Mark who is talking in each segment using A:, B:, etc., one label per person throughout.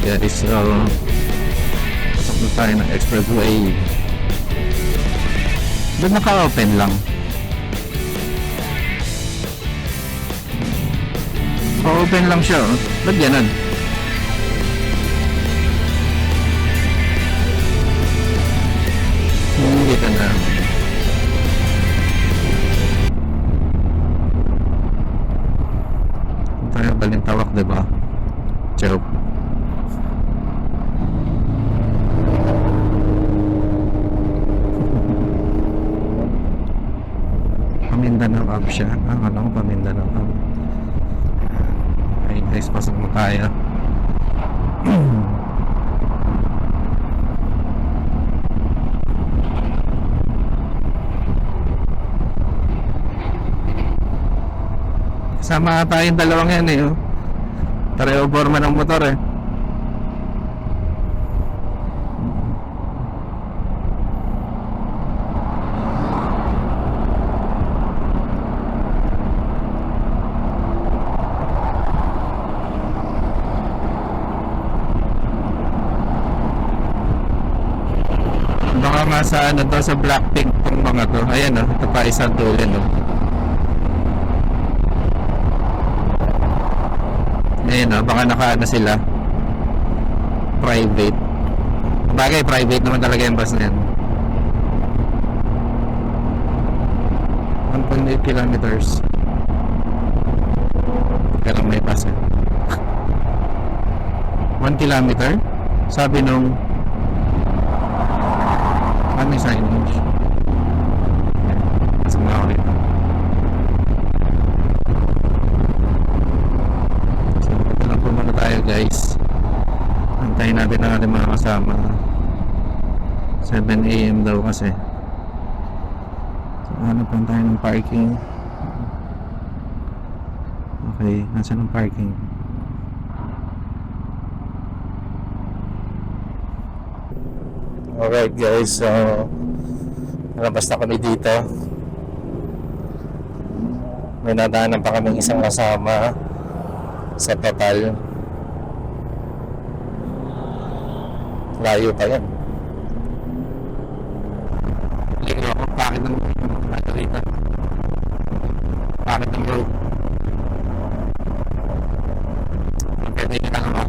A: guys, so pasok na tayo ng expressway. Doon naka-open lang. Open lang siya, oh. Ba't ganun? Hindi ka na. Tayo Balintawak, diba? Joke. Pamindanao Hub siya. Alam ko Pamindanao Hub. Okay guys, pasok na tayo. Sama tayong dalawang yan eh, oh. Pareho forma ng motor eh. Baka nga sa ano to, sa Blackpink tong mga to. Ayan oh, ito pa isang tuloy no. Ayan o, baka naka-ano sila, private. Bagay, private naman talaga yung bus na yan. 1.8 kilometers. Pero may bus eh. 1 kilometer? Sabi nung ano yung signage? Pasok na ako rito. Guys, antayin natin ang ating mga kasama. 7 AM daw kasi. So hanap lang tayo ng parking. Okay, nasaan ang parking? Alright guys, so nalabas na kami dito. May nadaanan pa kaming isang kasama sa total. Layo pa yan. Tingnan ako, bakit ng rito? Bakit ng road? Pwede nyo lang ako.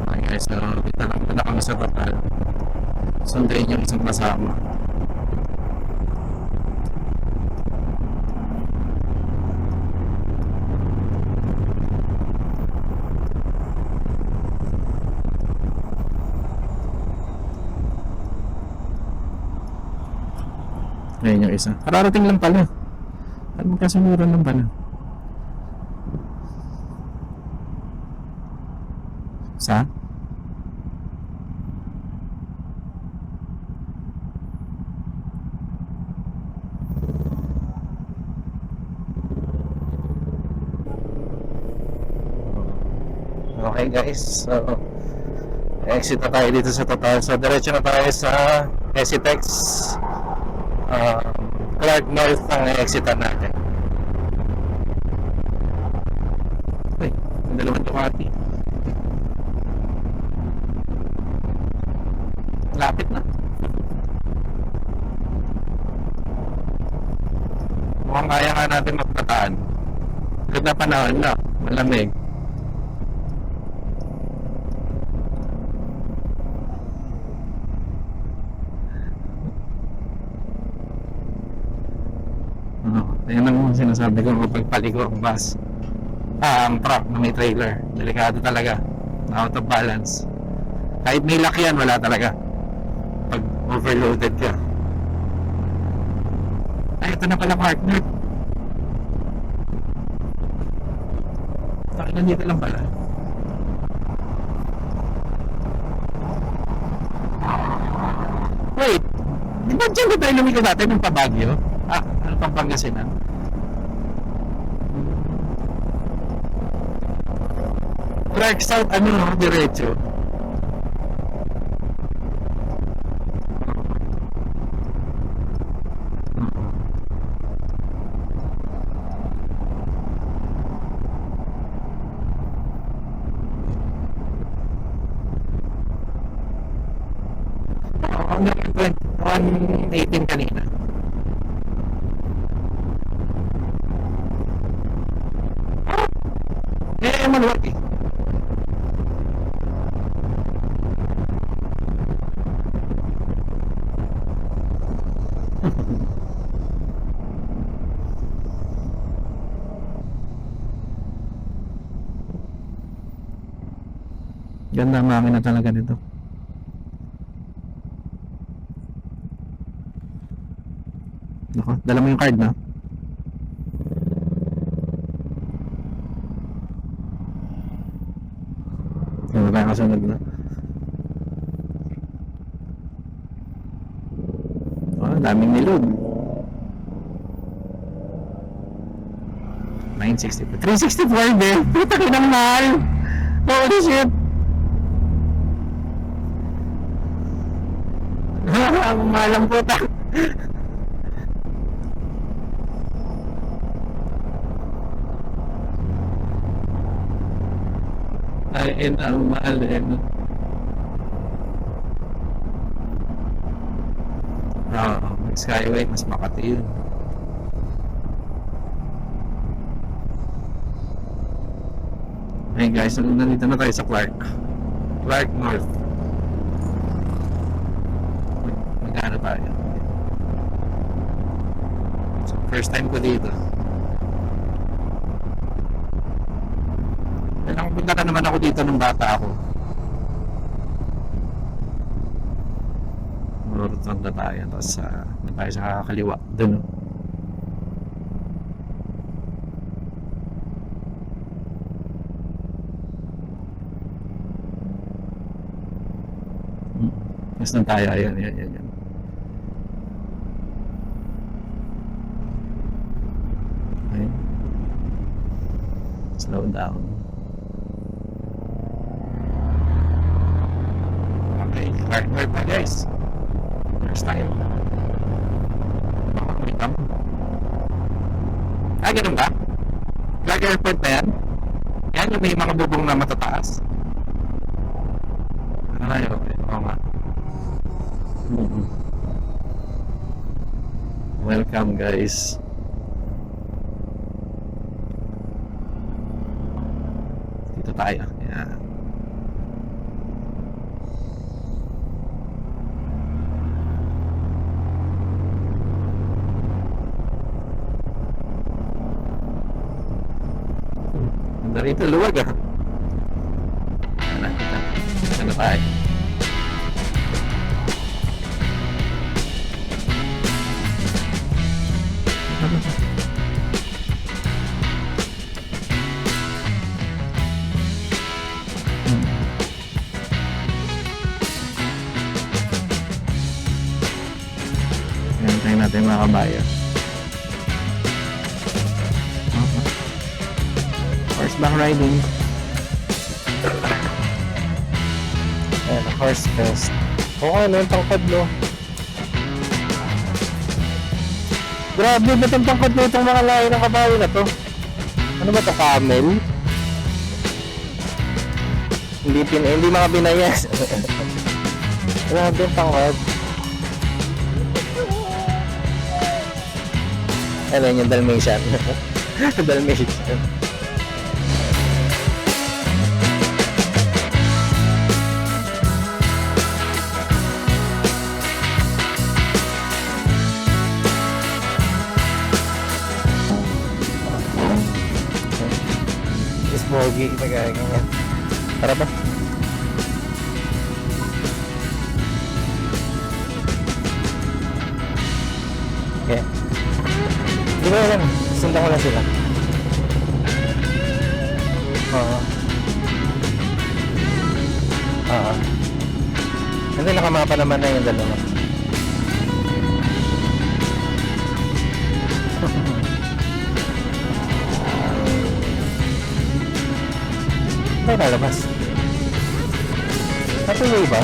A: Okay guys, so kita lang na kami sa total. Sundayin yung isang kasama. Ngayon yung isa. Kararating lang pala. At magkasunuran lang pala. Sa? Okay guys, so exit na tayo dito sa total. So diretso na tayo sa Hesitex. Clark North ang exitan natin. Ay, dalawang Ducati. Lapit na. Mukhang kaya nga natin magpataan. Good na panahon na, malamig. Yan ang sinasabi ko kapag paligo ang bus. Ang truck na may trailer. Delikado talaga. Out of balance. Kahit may lock yan, wala talaga. Pag overloaded ka. Ay, ito na pala partner. Bakit nandito lang pala? Wait, di ba dyan ba tayo lumiko natin ng Pabagyo? Ano pang Pangasinan? Clark South, ano, diretso. 118 kanina. Maluwag eh. Ganda ang makina talaga nito. Nako, dala mo yung card na. Ano ba yung kasunod na? Oh, daming nilog. 964. 364 din. Puta ka ng mahal. Holy shit. Ang mahal ang puta. Ay, ang mahal eh. Oo, Skyway, mas Makati yun. Ayun guys, nandito na tayo sa Clark North. Magkano tayo? So, first time ko dito. Punta na naman ako dito nung bata ako. Rotonda tayo. Tapos tayo sa kaliwa. Doon. Mas nang tayo. Ayan. Okay. Slow down. Okay, Clark North na guys. First time. Wait lang. Ganun ba? Clark Airport na yan? Yan yung may mga bubong na matataas. Ay, okay. Oo nga. Welcome guys. Dito tayo. Yan. Ganda rito, luwag ah. Ano tayo? Hintayin natin mga kabayan. Horseback riding. Ayan, horse fest. Oo, ano yung tangkad no? Grabe, ba't ang tangkad na itong mga lahi ng kabayo na to? Ano ba ito? Camel? Hindi mga binayas. Grabe ang tangkad. Ano yung Dalmatian? Dalmatian. Smoggy, magaganyan. Tara ba? Okay. Di ba yan? Sundan ko lang sila. Oo. Oo. Hindi, nakamapa naman na yung dalawa. May lalabas. Natuloy ba?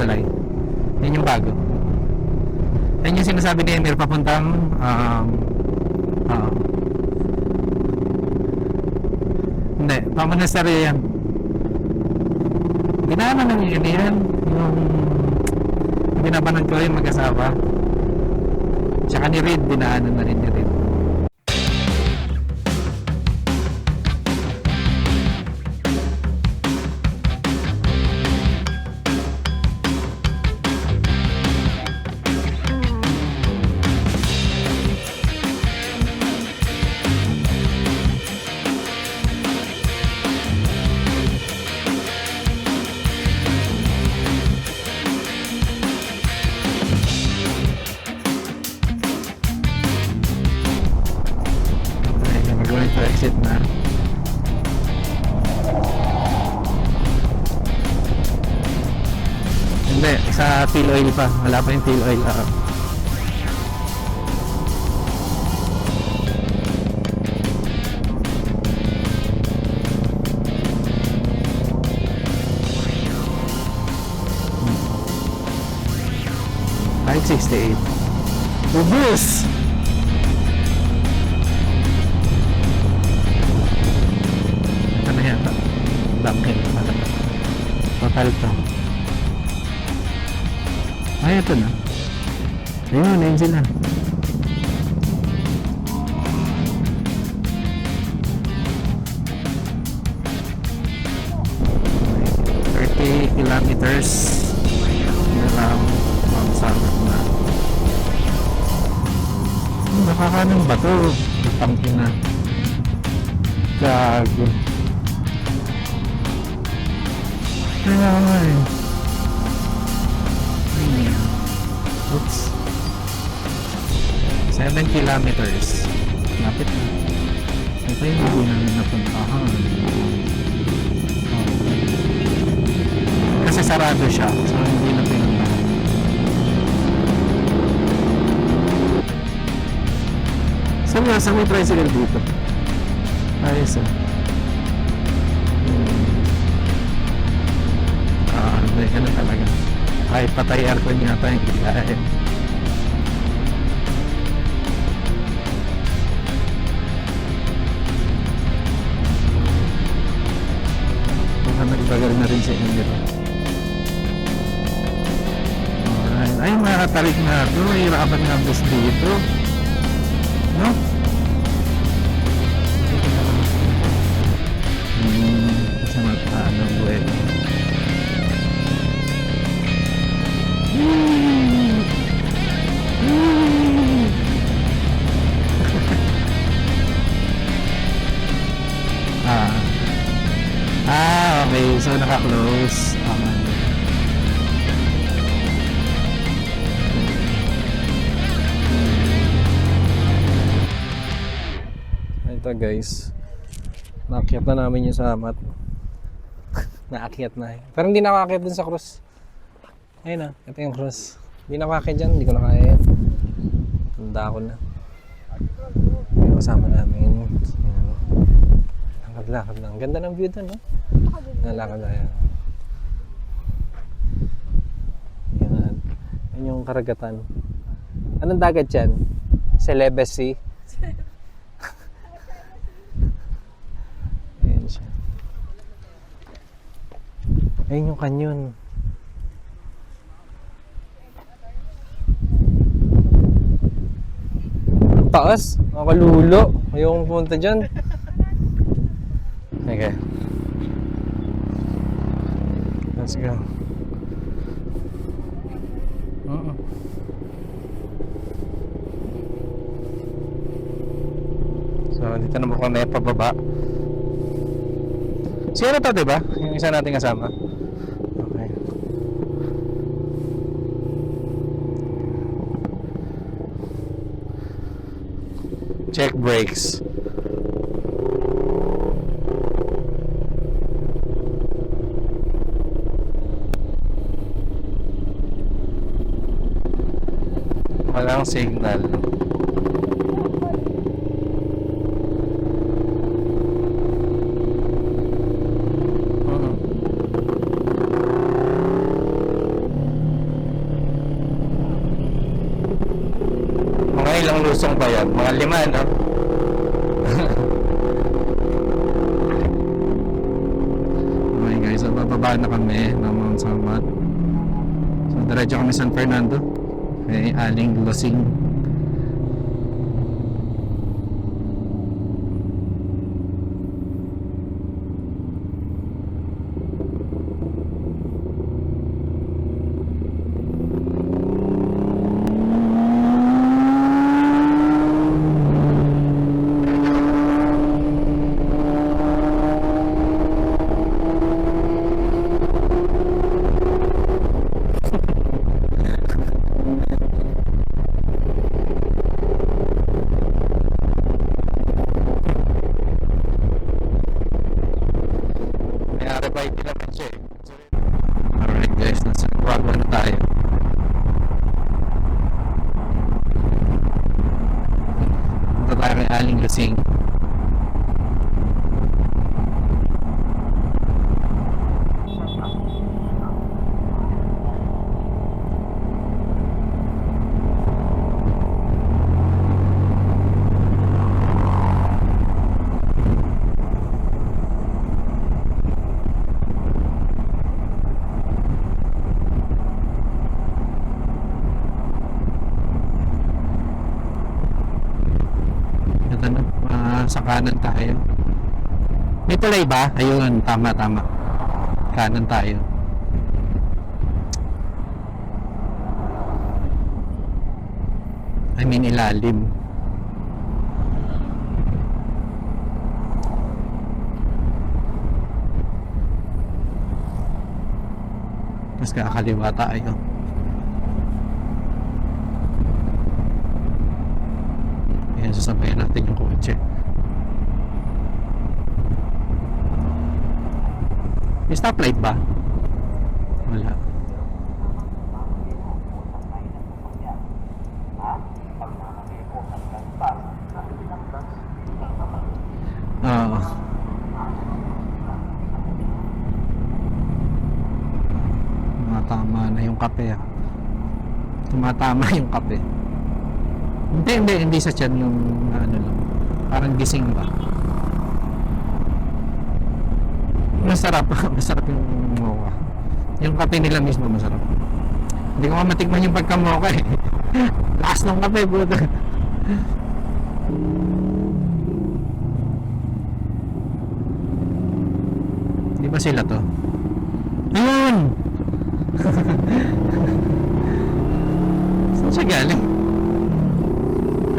A: tulay. Yan yung bago. Yan yung sinasabi ni Emir papuntang hindi, pamonasteryo yan. Dinaanan na yun yan. Yung binabanan ko yung mag-asawa. Tsaka ni Reed, dinaanan na rin ni Reed. Going to exit na. Hindi, sa fuel oil pa. Wala pa yung fuel oil. 568. Ubus! Ano yan? Damhin. Total to. Ay, ito na. Ayun, ayun sila. Kilometers na Sagat na. Nakakanang ba ito? Tangkin na. Gago. Kaya nga eh. Oops. 7 kilometers. Lapit na. Ito yung hindi namin napuntahan. Kasi sarado siya, so hindi na pinuntahan. Saan may tricycle dito? Ayos ah. Hindi, ganun talaga. Kahit patay aircon yata yung ilahin. Baka nagbagal na rin sa inyo. Ay, makakatarik na ito. Mahirapan nga bus dito. No? Sa mataan ng buwan. Okay. So, naka-close. Ito guys, naakyat na namin yung samat. Naakyat na eh. Pero hindi nakaakyat dun sa cross. Ayun na, ito yung cross. Hindi nakaakyat dyan, hindi ko na kaya yan. Tanda ko na. Yung kasama namin. Lakad-lakad lang. Ganda ng view dun, no? Nalakad na yan. Yan. Yan yung karagatan. Anong dagat yan? Celebes Sea? Ayun yung canyon. Ang taas. Nakalulo. Ayokong pumunta dyan. Okay. Let's go. So, dito na po kami pababa. Sino to, diba? Yung isa nating kasama. Okay. Check brakes. Walang signal. lusong ba yan? Mga 5, no? Okay guys, so bababa na kami ng Mount Samat. So diretso kami San Fernando kay Aling Losing. Alright guys, nasa Guagua na tayo. Punta tayo kay Aling Lasing. Sa kanan tayo. May tulay ba? Ayun, tama. Kanan tayo. I mean, ilalim. Tapos kakaliwa tayo. Ayan, sasabayan natin yung kotse. May stoplight ba? Wala. Oo. Tumatama na yung kape. Tumatama yung kape. Hindi sa tiyan yung ano lang. Parang gising ba? Masarap yung mocha. Yung kape nila mismo masarap. Hindi ko matikman yung pagka-mocha eh. Lakas ng kape, buto. Di ba sila to? Ayun! Saan siya galing?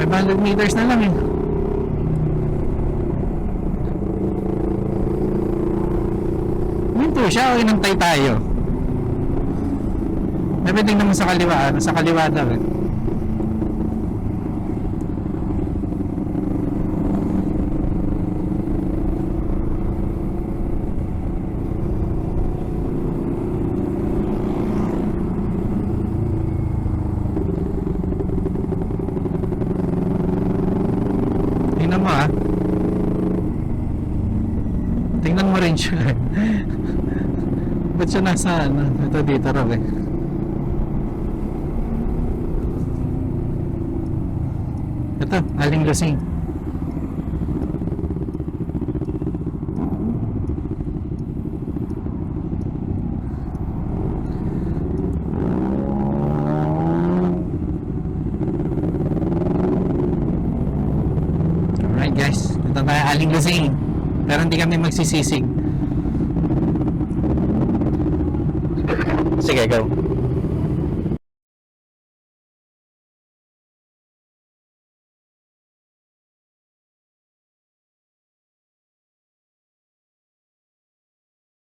A: 500 meters na lang eh. Minto siya o inantay tayo? Nabiting naman sa kaliwa. Sa kaliwa daw eh. Tingnan mo ah. Tingnan mo rin siya. Ba't siya nasa ano? Ito dito raw eh. Ito, Aling Lasing. Alright guys, ito tayo Aling Lasing. Pero hindi kami magsisisig. Sige, go.